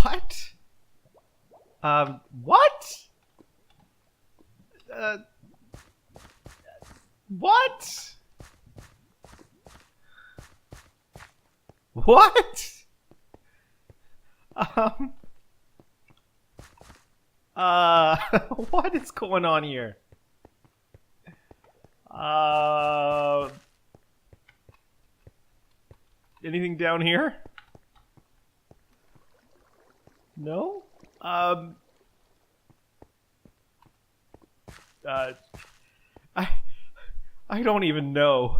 What? What? What? What? What is going on here? Anything down here? No? I don't even know.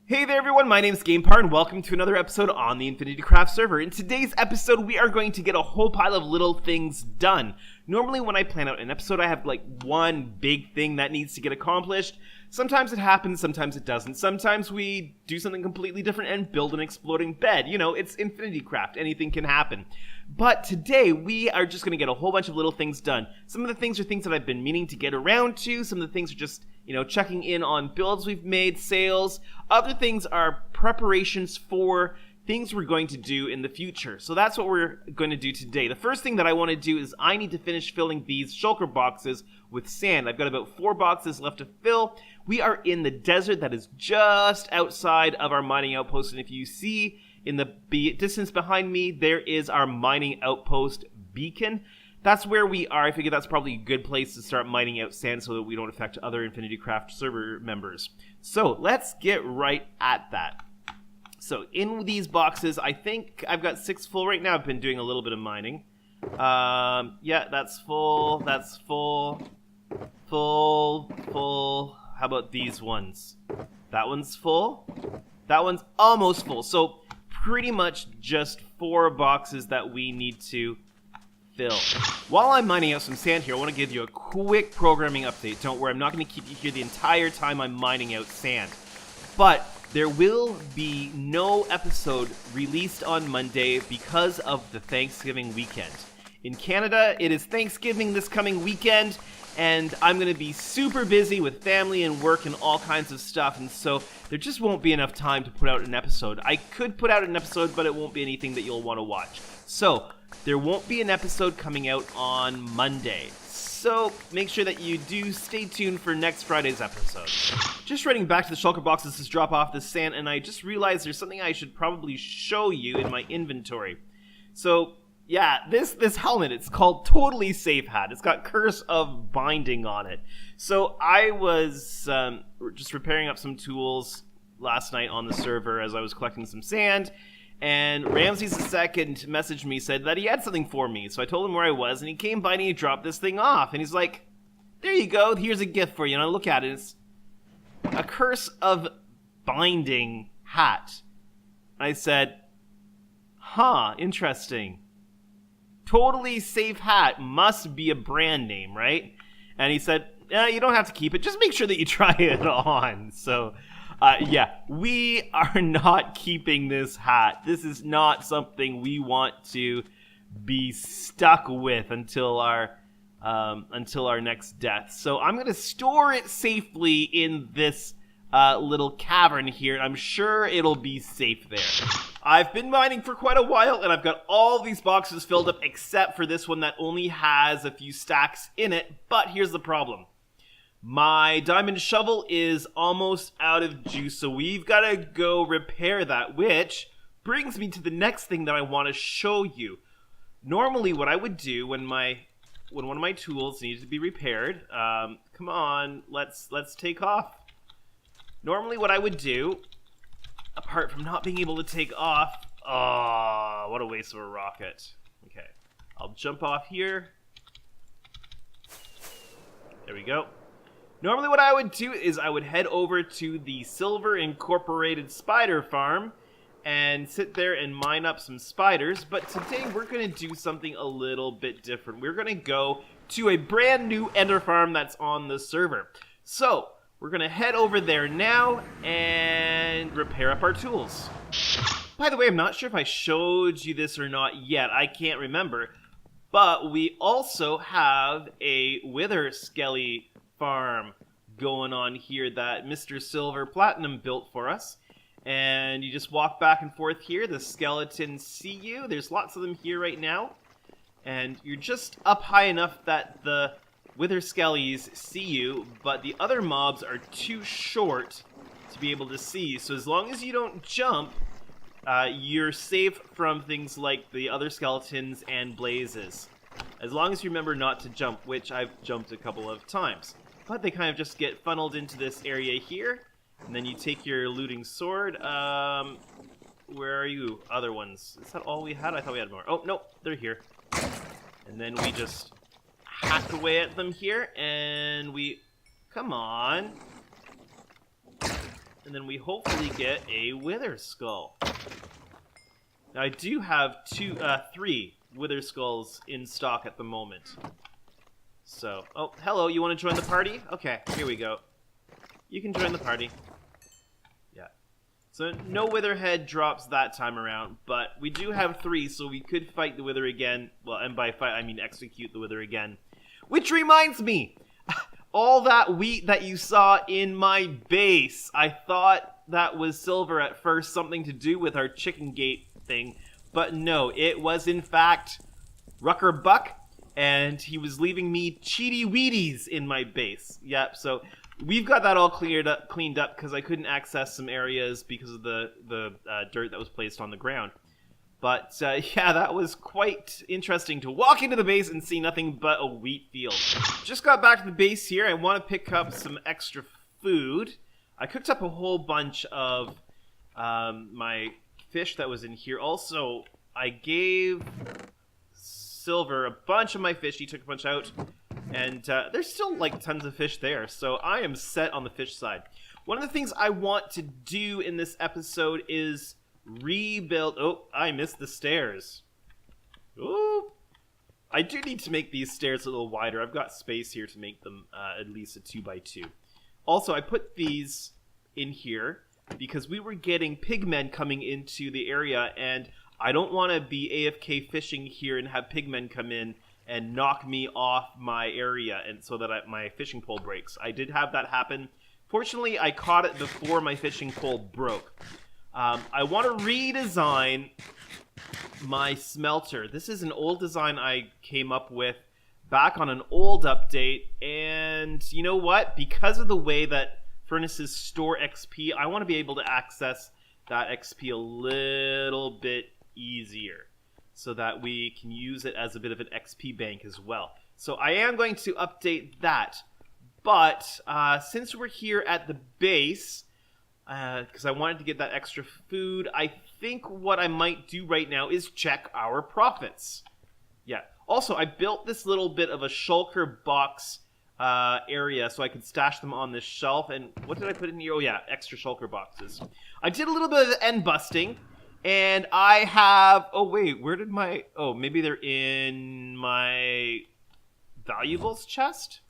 Hey there everyone, my name's GamePar and welcome to another episode on the InfinityCraft server. In today's episode, we are going to get a whole pile of little things done. Normally when I plan out an episode, I have like one big thing that needs to get accomplished. Sometimes it happens, sometimes it doesn't. Sometimes we do something completely different and build an exploding bed. You know, it's InfinityCraft, anything can happen. But today, we are just going to get a whole bunch of little things done. Some of the things are things that I've been meaning to get around to. Some of the things are just, you know, checking in on builds we've made, sales. Other things are preparations for things we're going to do in the future. So that's what we're going to do today. The first thing that I want to do is I need to finish filling these shulker boxes with sand. I've got about 4 boxes left to fill. We are in the desert that is just outside of our mining outpost, and if you see in the distance behind me, there is our mining outpost beacon. That's where we are. I figure that's probably a good place to start mining out sand so that we don't affect other InfinityCraft server members. So let's get right at that. So in these boxes, I think I've got 6 full right now. I've been doing a little bit of mining. Yeah, that's full. That's full. Full. Full. How about these ones? That one's full. That one's almost full. So pretty much just 4 boxes that we need to fill. While I'm mining out some sand here, I want to give you a quick programming update. Don't worry, I'm not going to keep you here the entire time I'm mining out sand. But there will be no episode released on Monday because of the Thanksgiving weekend. In Canada, it is Thanksgiving this coming weekend, and I'm going to be super busy with family and work and all kinds of stuff, and so there just won't be enough time to put out an episode. I could put out an episode, but it won't be anything that you'll want to watch. So there won't be an episode coming out on Monday. So make sure that you do stay tuned for next Friday's episode. Just running back to the shulker boxes to drop off the sand, and I just realized there's something I should probably show you in my inventory. So yeah, this helmet, it's called Totally Safe Hat. It's got Curse of Binding on it. So I was just repairing up some tools last night on the server as I was collecting some sand, and Ramses II messaged me, said that he had something for me. So I told him where I was, and he came by and he dropped this thing off. And he's like, there you go, here's a gift for you. And I look at it, it's a Curse of Binding hat. I said, huh, interesting. Totally Safe Hat must be a brand name, right? And he said, you don't have to keep it. Just make sure that you try it on. So, yeah, we are not keeping this hat. This is not something we want to be stuck with until our next death. So I'm going to store it safely in this little cavern here. I'm sure it'll be safe there. I've been mining for quite a while, and I've got all these boxes filled up except for this one that only has a few stacks in it. But here's the problem. My diamond shovel is almost out of juice, so we've got to go repair that, which brings me to the next thing that I want to show you. Normally, what I would do when one of my tools needs to be repaired, come on, let's take off. Normally, what I would do, apart from not being able to take off, oh, what a waste of a rocket. Okay, I'll jump off here. There we go. Normally what I would do is I would head over to the Silver Incorporated Spider Farm and sit there and mine up some spiders, but today we're going to do something a little bit different. We're going to go to a brand new ender farm that's on the server. So, we're going to head over there now and repair up our tools. By the way, I'm not sure if I showed you this or not yet. I can't remember. But we also have a Wither Skelly farm going on here that Mr. Silver Platinum built for us. And you just walk back and forth here. The skeletons see you. There's lots of them here right now. And you're just up high enough that the Wither Skellies see you, but the other mobs are too short to be able to see. So as long as you don't jump, you're safe from things like the other skeletons and blazes. As long as you remember not to jump, which I've jumped a couple of times. But they kind of just get funneled into this area here. And then you take your looting sword. Where are you? Other ones. Is that all we had? I thought we had more. Oh, no, they're here. And then we just hack away at them here, and we... Come on. And then we hopefully get a Wither Skull. Now, I do have 3 Wither Skulls in stock at the moment. So, oh, hello, you want to join the party? Okay, here we go. You can join the party. Yeah. So, no Witherhead drops that time around, but we do have 3, so we could fight the Wither again. Well, and by fight, I mean execute the Wither again. Which reminds me, all that wheat that you saw in my base, I thought that was silver at first, something to do with our chicken gate thing, but no, it was in fact Rucker Buck, and he was leaving me cheaty Wheaties in my base. Yep, so we've got that all cleaned up because I couldn't access some areas because of the dirt that was placed on the ground. But yeah, that was quite interesting to walk into the base and see nothing but a wheat field. Just got back to the base here. I want to pick up some extra food. I cooked up a whole bunch of my fish that was in here. Also, I gave Silver a bunch of my fish. He took a bunch out. And there's still like tons of fish there. So I am set on the fish side. One of the things I want to do in this episode is rebuild... Oh, I missed the stairs. Ooh. I do need to make these stairs a little wider. I've got space here to make them at least a 2x2. Also, I put these in here because we were getting pigmen coming into the area, and I don't want to be AFK fishing here and have pigmen come in and knock me off my area, and so that my fishing pole breaks. I did have that happen. Fortunately, I caught it before my fishing pole broke. I want to redesign my smelter. This is an old design I came up with back on an old update, and you know what? Because of the way that furnaces store XP, I want to be able to access that XP a little bit easier so that we can use it as a bit of an XP bank as well. So I am going to update that, but since we're here at the base, because I wanted to get that extra food, I think what I might do right now is check our profits. Yeah. Also, I built this little bit of a shulker box area so I could stash them on this shelf. And what did I put in here? Oh, yeah, extra shulker boxes. I did a little bit of end busting, and I have... Oh, wait, where did my... Oh, maybe they're in my valuables chest?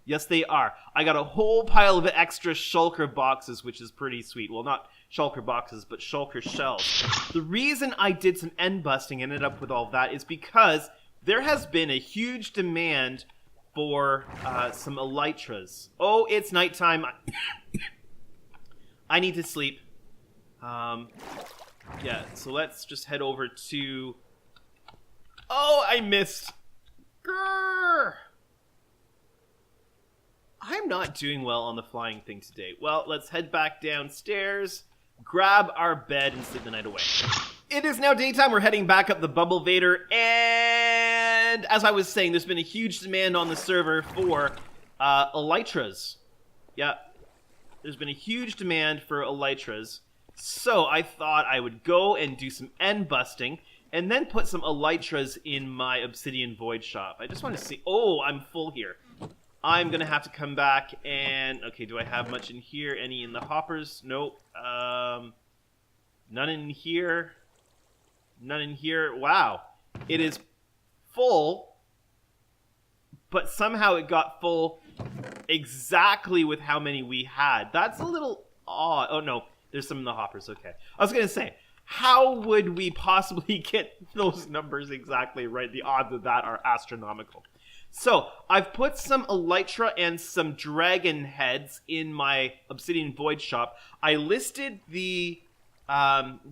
Yes, they are. I got a whole pile of extra shulker boxes, which is pretty sweet. Well, not shulker boxes, but shulker shells. The reason I did some end busting and ended up with all that is because there has been a huge demand for some elytras. Oh, it's nighttime. I need to sleep. Yeah, so let's just head over to... Oh, I missed. Grrr! I'm not doing well on the flying thing today. Well, let's head back downstairs, grab our bed, and sleep the night away. It is now daytime. We're heading back up the Bubble Vader, and as I was saying, there's been a huge demand on the server for elytras. Yeah, there's been a huge demand for elytras, so I thought I would go and do some end busting, and then put some elytras in my Obsidian Void shop. I just want to see... Oh, I'm full here. I'm going to have to come back and... Okay, do I have much in here? Any in the hoppers? Nope. None in here. None in here. Wow. It is full, but somehow it got full exactly with how many we had. That's a little odd. Oh, no. There's some in the hoppers. Okay. I was going to say, how would we possibly get those numbers exactly right? The odds of that are astronomical. So, I've put some elytra and some dragon heads in my obsidian void shop. I listed the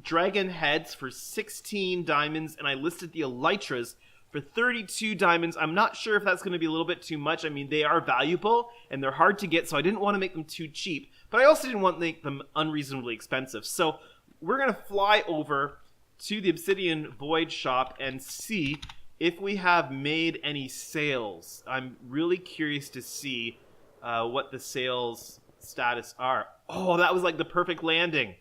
dragon heads for 16 diamonds, and I listed the elytras for 32 diamonds. I'm not sure if that's going to be a little bit too much. I mean, they are valuable, and they're hard to get, so I didn't want to make them too cheap. But I also didn't want to make them unreasonably expensive. So, we're going to fly over to the obsidian void shop and see if we have made any sales. I'm really curious to see what the sales status are. Oh, that was like the perfect landing.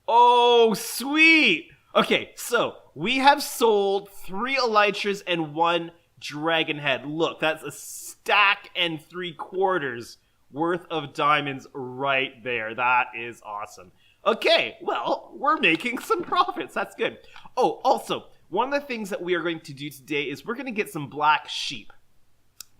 Oh, sweet! Okay, so we have sold 3 elytras and 1 dragon head. Look, that's a stack and 3/4 worth of diamonds right there. That is awesome. Okay, well, we're making some profits. That's good. Oh, also, one of the things that we are going to do today is we're going to get some black sheep.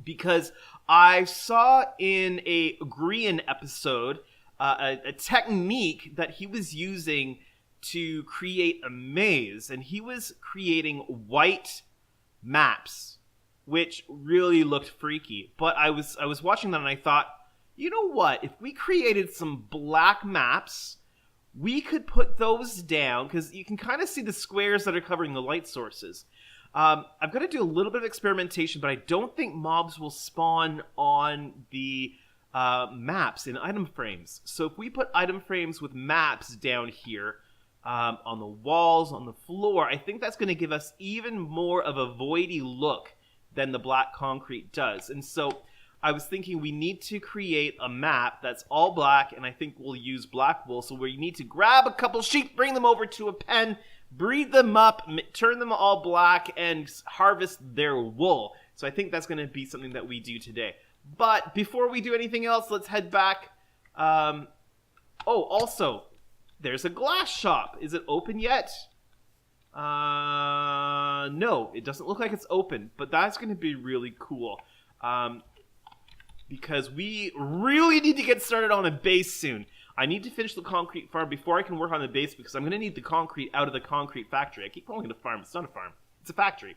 Because I saw in a Grian episode a technique that he was using to create a maze. And he was creating white maps, which really looked freaky. But I was watching that and I thought, you know what? If we created some black maps, we could put those down, because you can kind of see the squares that are covering the light sources. I'm going to do a little bit of experimentation, but I don't think mobs will spawn on the maps in item frames. So if we put item frames with maps down here on the walls, on the floor, I think that's going to give us even more of a voidy look than the black concrete does. And so I was thinking we need to create a map that's all black, and I think we'll use black wool. So we need to grab a couple sheep, bring them over to a pen, breed them up, turn them all black, and harvest their wool. So I think that's going to be something that we do today. But before we do anything else, let's head back. Oh, also, there's a glass shop. Is it open yet? No, it doesn't look like it's open, but that's going to be really cool. Because we really need to get started on a base soon. I need to finish the concrete farm before I can work on the base, because I'm going to need the concrete out of the concrete factory. I keep calling it a farm. It's not a farm. It's a factory.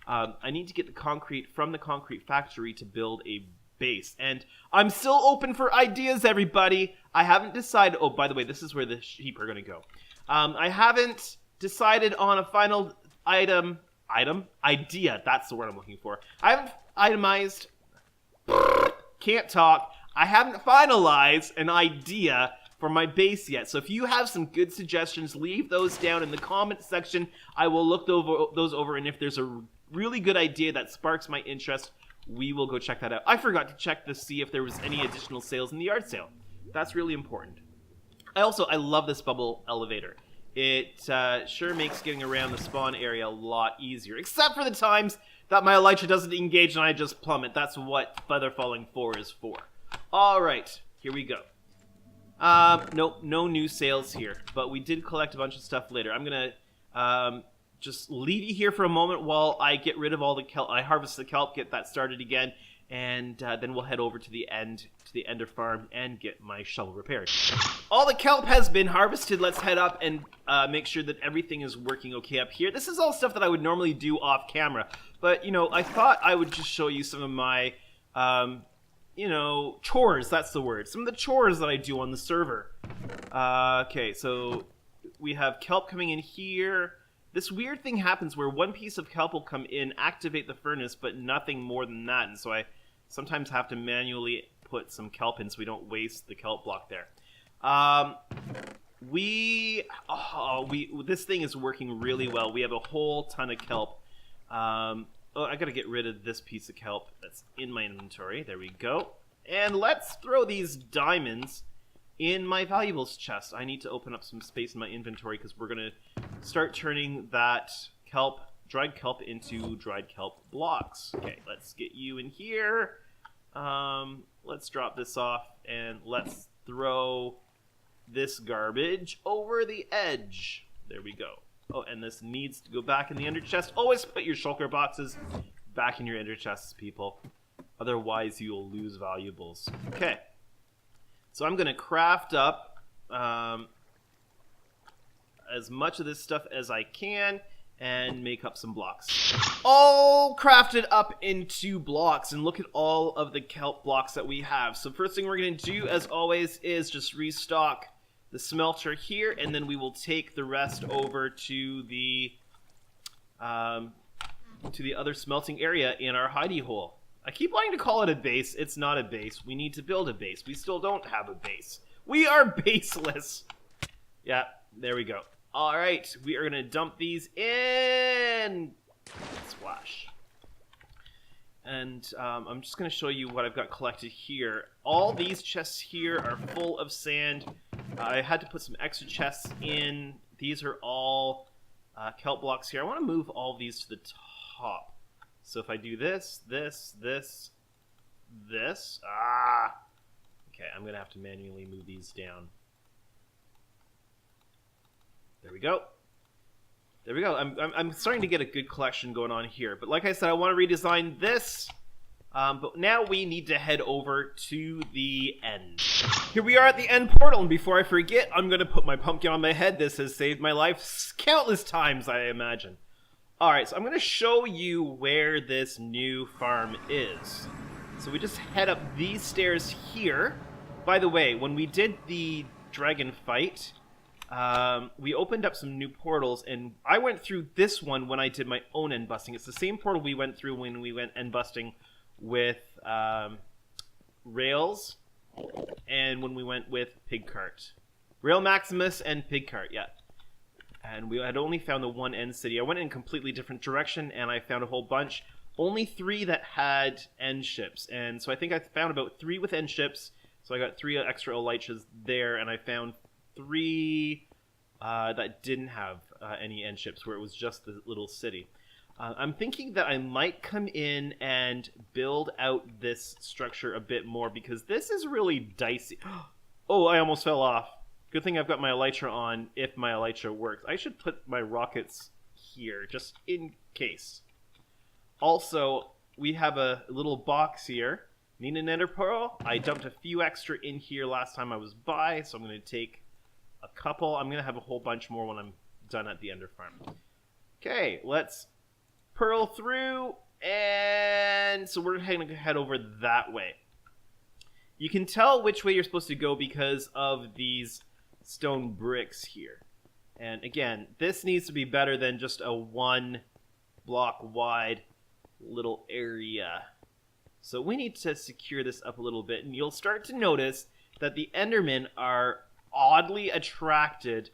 I need to get the concrete from the concrete factory to build a base. And I'm still open for ideas, everybody. I haven't decided... Oh, by the way, this is where the sheep are going to go. I haven't decided on a final idea. That's the word I'm looking for. I haven't itemized... Can't talk. I haven't finalized an idea for my base yet. So if you have some good suggestions, leave those down in the comment section. I will look those over, and if there's a really good idea that sparks my interest, we will go check that out. I forgot to check to see if there was any additional sales in the yard sale. That's really important. I love this bubble elevator. It sure makes getting around the spawn area a lot easier, except for the times that my elytra doesn't engage and I just plummet. That's what Feather Falling 4 is for. Alright, here we go. Nope, no new sales here, but we did collect a bunch of stuff later. I'm gonna just leave you here for a moment while I get rid of all the kelp. I harvest the kelp, get that started again, and then we'll head over to the ender farm and get my shovel repaired. All the kelp has been harvested. Let's head up and make sure that everything is working okay up here. This is all stuff that I would normally do off camera, but you know, I thought I would just show you some of my you know, chores. That's the word. Some of the chores that I do on the server. Okay, so we have kelp coming in here. This weird thing happens where one piece of kelp will come in, activate the furnace, but nothing more than that. And so I sometimes have to manually put some kelp in so we don't waste the kelp block there. This thing is working really well. We have a whole ton of kelp. I gotta get rid of this piece of kelp that's in my inventory. There we go. And let's throw these diamonds in my valuables chest. I need to open up some space in my inventory because we're gonna start turning that kelp, dried kelp, into dried kelp blocks. Okay, let's get you in here. Let's drop this off and let's throw this garbage over the edge. There we go. Oh, and this needs to go back in the ender chest. Always put your shulker boxes back in your ender chests, people. Otherwise, you'll lose valuables. Okay. So I'm going to craft up as much of this stuff as I can. and make up some blocks. All crafted up into blocks, and look at all of the kelp blocks that we have. So first thing we're going to do, as always, is just restock the smelter here, and then we will take the rest over to the other smelting area in our hidey hole. I keep wanting to call it a base. It's not a base. We need to build a base. We still don't have a base. We are baseless. Yeah, there we go. All right, we are going to dump these in. Splash. And I'm just going to show you what I've got collected here. All these chests here are full of sand. I had to put some extra chests in. These are all kelp blocks here. I want to move all of these to the top. So if I do this, this, this, this. Okay, I'm going to have to manually move these down. There we go. There we go. I'm starting to get a good collection going on here. But like I said, I want to redesign this. But now we need to head over to the end. Here we are at the end portal. And before I forget, I'm going to put my pumpkin on my head. This has saved my life countless times, I imagine. Alright, so I'm going to show you where this new farm is. So we just head up these stairs here. By the way, when we did the dragon fight, we opened up some new portals, and I went through this one when I did my own end busting. It's the same portal we went through when we went end busting with Rails, and when we went with PigCart. RaleMaximus and PigCart, yeah. And we had only found the one end city. I went in a completely different direction, and I found a whole bunch. Only 3 that had end ships, and so I think I found about 3 with end ships. So I got 3 extra elytras there, and I found 3 that didn't have any end ships, where it was just the little city. I'm thinking that I might come in and build out this structure a bit more, because this is really dicey. Oh, I almost fell off. Good thing I've got my elytra on if my elytra works. I should put my rockets here, just in case. Also, we have a little box here. Need an ender pearl? I dumped a few extra in here last time I was by, so I'm going to take a couple. I'm going to have a whole bunch more when I'm done at the ender farm. Okay, let's pearl through, and so we're going to head over that way. You can tell which way you're supposed to go because of these stone bricks here. And again, this needs to be better than just a 1 block wide little area. So we need to secure this up a little bit, and you'll start to notice that the Endermen are oddly attracted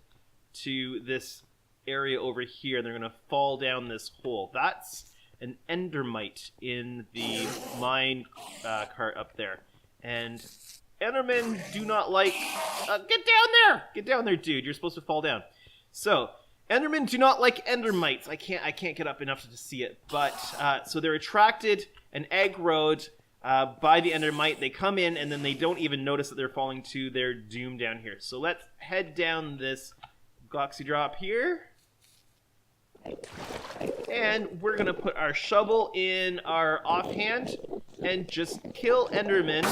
to this area over here, and they're going to fall down this hole. That's an Endermite in the mine cart up there. And Endermen do not like... get down there! Get down there, dude. You're supposed to fall down. So, Endermen do not like Endermites. I can't get up enough to see it. But, so they're attracted and aggroed by the Endermite. They come in, and then they don't even notice that they're falling to their doom down here. So let's head down this Goxy drop here. And we're going to put our shovel in our offhand and just kill Endermen.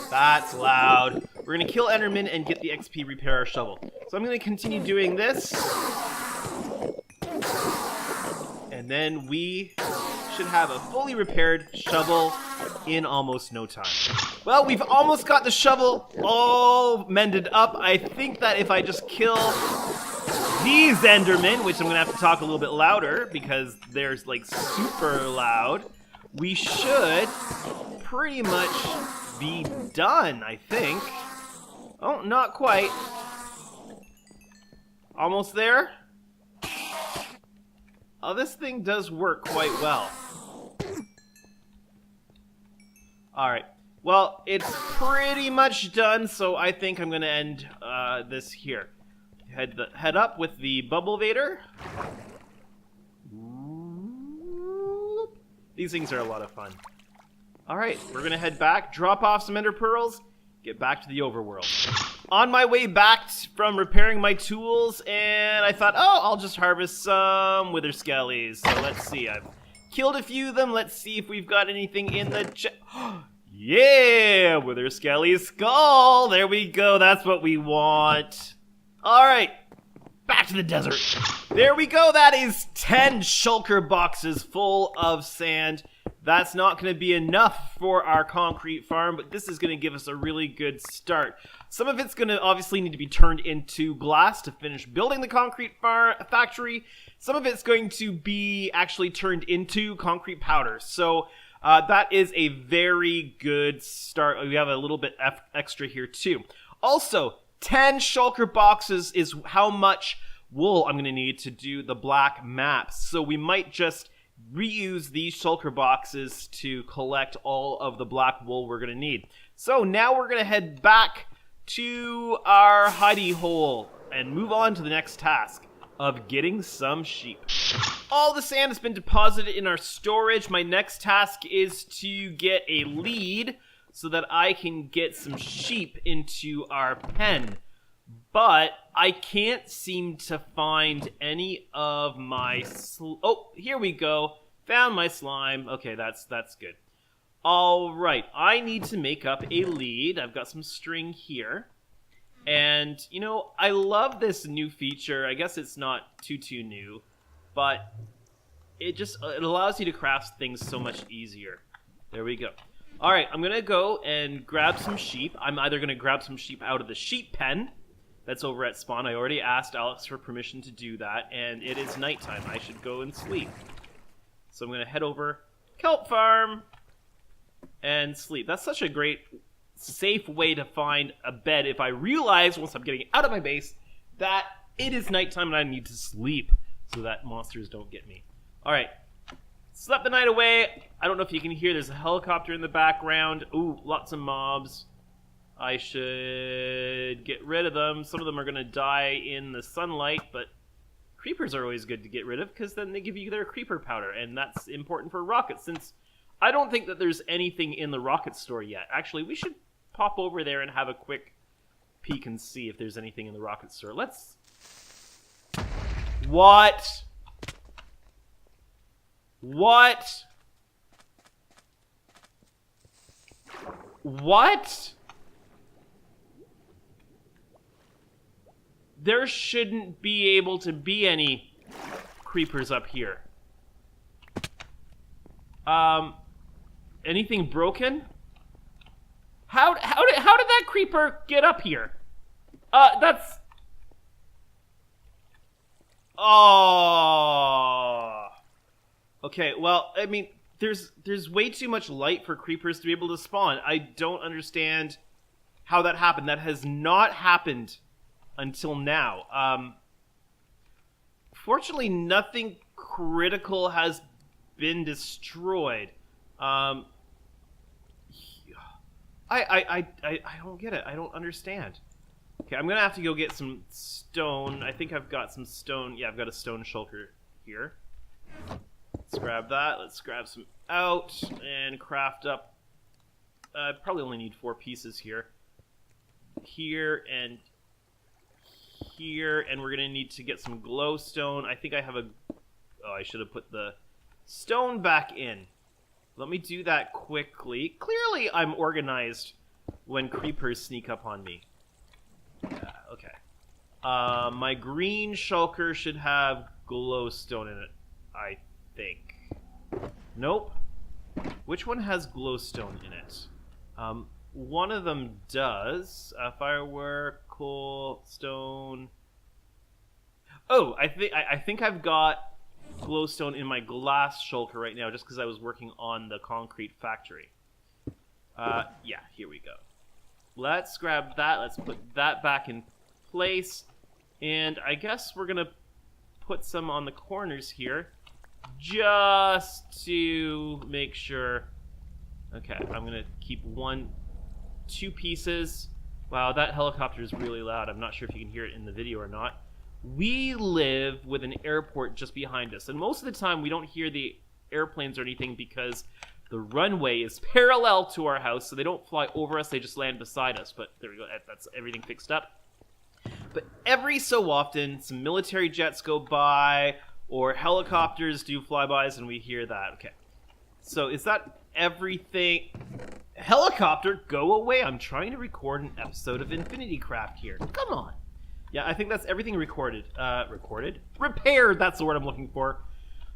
That's loud. We're going to kill Endermen and get the XP, repair our shovel. So I'm going to continue doing this. And then we should have a fully repaired shovel in almost no time. Well, we've almost got the shovel all mended up. I think that if I just kill these Endermen, which I'm going to have to talk a little bit louder because they're like super loud, we should pretty much be done, I think. Oh, not quite. Almost there. Oh, this thing does work quite well. Alright. Well, it's pretty much done, so I think I'm going to end this here. Head up with the Bubble Vader. These things are a lot of fun. Alright, we're going to head back, drop off some Ender Pearls, get back to the overworld. On my way back from repairing my tools, and I thought, oh, I'll just harvest some Wither Skellies. So let's see, I've killed a few of them. Let's see if we've got anything in the yeah, Wither Skelly skull. There we go, that's what we want. Alright, back to the desert. There we go. That is 10 shulker boxes full of sand. That's not going to be enough for our concrete farm, but this is going to give us a really good start. Some of it's going to obviously need to be turned into glass to finish building the concrete factory. Some of it's going to be actually turned into concrete powder. So that is a very good start. We have a little bit extra here too. Also, 10 shulker boxes is how much wool I'm going to need to do the black maps. So we might just reuse these shulker boxes to collect all of the black wool we're going to need. So now we're going to head back to our hidey hole and move on to the next task of getting some sheep. All the sand has been deposited in our storage. My next task is to get a lead so that I can get some sheep into our pen. But I can't seem to find any of my oh, here we go. Found my slime. Okay, that's good. All right, I need to make up a lead. I've got some string here. And, you know, I love this new feature. I guess it's not too new, but it allows you to craft things so much easier. There we go. All right, I'm going to go and grab some sheep. I'm either going to grab some sheep out of the sheep pen that's over at spawn. I already asked Alex for permission to do that, and it is nighttime. I should go and sleep. So I'm going to head over, kelp farm, and sleep. That's such a great, safe way to find a bed if I realize once I'm getting out of my base that it is nighttime and I need to sleep so that monsters don't get me. All right. Slept the night away. I don't know if you can hear, there's a helicopter in the background. Ooh, lots of mobs. I should get rid of them. Some of them are going to die in the sunlight, but creepers are always good to get rid of because then they give you their creeper powder, and that's important for rockets since I don't think that there's anything in the rocket store yet. Actually, we should pop over there and have a quick peek and see if there's anything in the rocket store. Let's... What? What? What? There shouldn't be able to be any creepers up here. Anything broken? How did that creeper get up here? That's... Oh. Okay, well, I mean, there's way too much light for creepers to be able to spawn. I don't understand how that happened. That has not happened until now. Fortunately, nothing critical has been destroyed. I don't get it. I don't understand. Okay, I'm gonna have to go get some stone. I think I've got some stone. Yeah, I've got a stone shulker here. Let's grab that. Let's grab some out and craft up. I probably only need 4 pieces here. Here and here, and we're gonna need to get some glowstone. I think I have a... Oh, I should have put the stone back in. Let me do that quickly. Clearly, I'm organized when creepers sneak up on me. Yeah, okay. My green shulker should have glowstone in it, I think. Nope. Which one has glowstone in it? One of them does. Firework, coal, stone. Oh, I think I've got glowstone in my glass shulker right now, just because I was working on the concrete factory. Yeah, here we go. Let's grab that. Let's put that back in place. And I guess we're going to put some on the corners here, just to make sure. Okay, I'm going to keep 2 pieces. Wow, that helicopter is really loud. I'm not sure if you can hear it in the video or not. We live with an airport just behind us, and most of the time we don't hear the airplanes or anything because the runway is parallel to our house, so they don't fly over us, they just land beside us. But there we go, that's everything fixed up. But every so often, some military jets go by, or helicopters do flybys, and we hear that. Okay, so is that everything? Helicopter, go away. I'm trying to record an episode of InfinityCraft here. Come on. Yeah, I think that's everything recorded. Repaired, that's the word I'm looking for.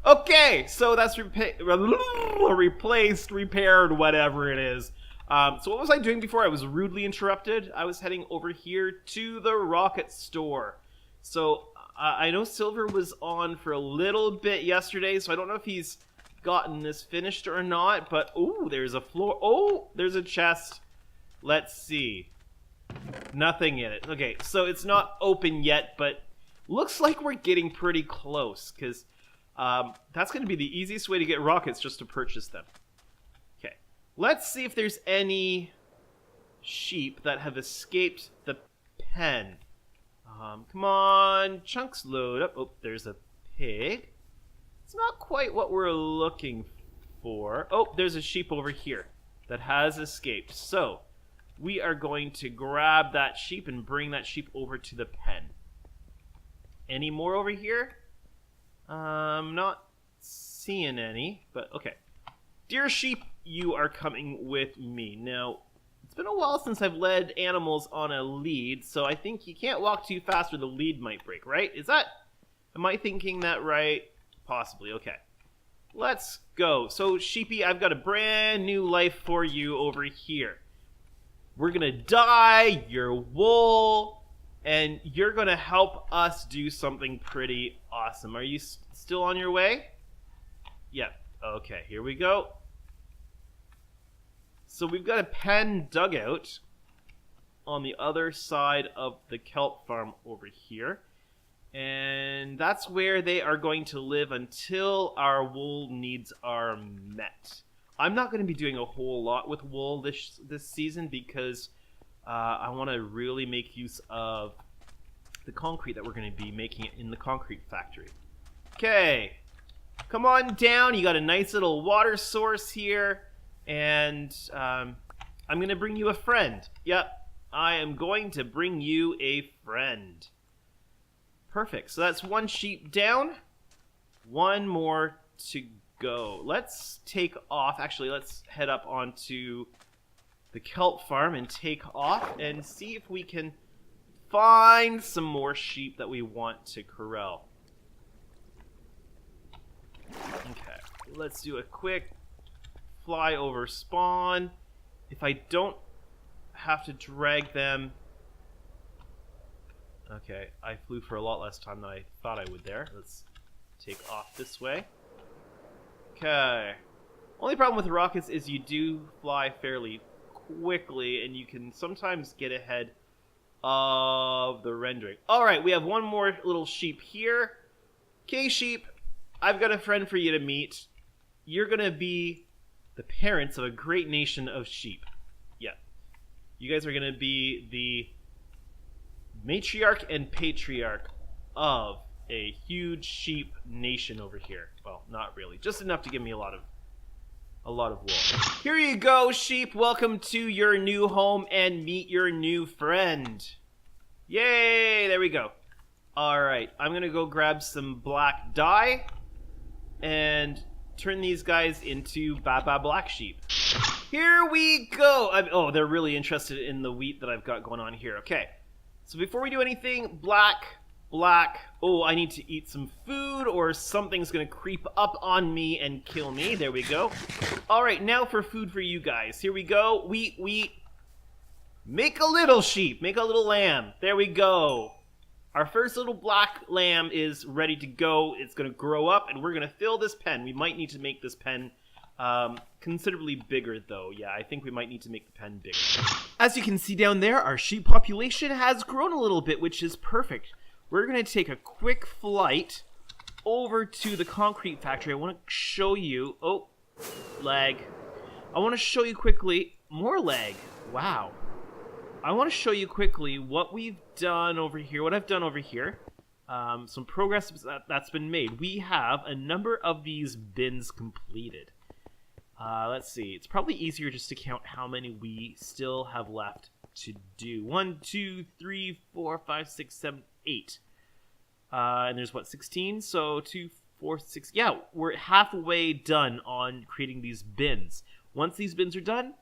Okay, so that's replaced, repaired, whatever it is. So what was I doing before I was rudely interrupted? I was heading over here to the rocket store. So I know Silver was on for a little bit yesterday, so I don't know if he's gotten this finished or not, but ooh, there's a floor. Oh, there's a chest. Let's see. Nothing in it. Okay, so it's not open yet, but looks like we're getting pretty close, because that's going to be the easiest way to get rockets, just to purchase them. Okay, let's see if there's any sheep that have escaped the pen. Come on, chunks load up. Oh, there's a pig. It's not quite what we're looking for. Oh, there's a sheep over here that has escaped. So we are going to grab that sheep and bring that sheep over to the pen. Any more over here? Not seeing any, but okay. Dear sheep, you are coming with me. Now, it's been a while since I've led animals on a lead, so I think you can't walk too fast or the lead might break, right? Am I thinking that right? Possibly, okay. Let's go. So, sheepy, I've got a brand new life for you over here. We're gonna dye your wool, and you're gonna help us do something pretty awesome. Are you still on your way? Yep. Okay, here we go. So we've got a pen dugout on the other side of the kelp farm over here. And that's where they are going to live until our wool needs are met. I'm not going to be doing a whole lot with wool this season because I want to really make use of the concrete that we're going to be making in the concrete factory. Okay, come on down. You got a nice little water source here, and I'm going to bring you a friend. Yep, I am going to bring you a friend. Perfect. So that's one sheep down. One more to go. Let's take off. Actually, let's head up onto the kelp farm and take off and see if we can find some more sheep that we want to corral. Okay, let's do a quick fly over spawn. If I don't have to drag them... Okay, I flew for a lot less time than I thought I would there. Let's take off this way. Okay. Only problem with rockets is you do fly fairly quickly, and you can sometimes get ahead of the rendering. Alright, we have one more little sheep here. Okay, sheep, I've got a friend for you to meet. You're gonna be the parents of a great nation of sheep. Yeah. You guys are gonna be the matriarch and patriarch of a huge sheep nation over here. Well, not really. Just enough to give me a lot of wool. Here you go, sheep. Welcome to your new home and meet your new friend. Yay! There we go. Alright, I'm gonna go grab some black dye and turn these guys into Baba Black Sheep. Here we go! Oh, they're really interested in the wheat that I've got going on here. Okay. So before we do anything, black. Oh, I need to eat some food or something's gonna creep up on me and kill me. There we go. Alright, now for food for you guys. Here we go. Wheat. Make a little sheep. Make a little lamb. There we go. Our first little black lamb is ready to go. It's gonna grow up and we're gonna fill this pen. We might need to make this pen considerably bigger though. Yeah, I think we might need to make the pen bigger. As you can see down there, our sheep population has grown a little bit, which is perfect. We're going to take a quick flight over to the concrete factory. I want to show you... Oh, lag. I want to show you quickly... More lag. Wow. I want to show you quickly what we've done over here, what I've done over here. Some progress that's been made. We have a number of these bins completed. Let's see. It's probably easier just to count how many we still have left to do. 1, 2, 3, 4, 5, 6, 7, 8. And there's what, 16? So 2, 4, 6. Yeah, we're halfway done on creating these bins. Once these bins are done,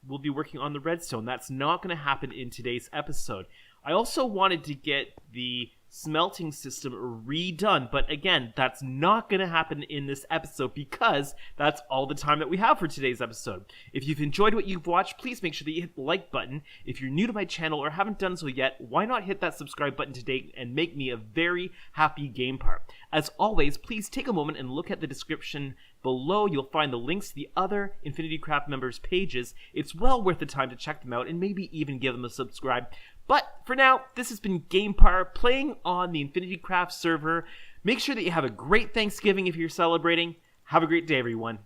we'll be working on the redstone. That's not going to happen in today's episode. I also wanted to get the smelting system redone, but again, that's not going to happen in this episode because that's all the time that we have for today's episode. If you've enjoyed what you've watched, please make sure that you hit the like button. If you're new to my channel or haven't done so yet, why not hit that subscribe button today and make me a very happy GamePar. As always, please take a moment and look at the description below. You'll find the links to the other InfinityCraft members' pages. It's well worth the time to check them out and maybe even give them a subscribe. But for now, this has been GamePar playing on the InfinityCraft server. Make sure that you have a great Thanksgiving if you're celebrating. Have a great day, everyone.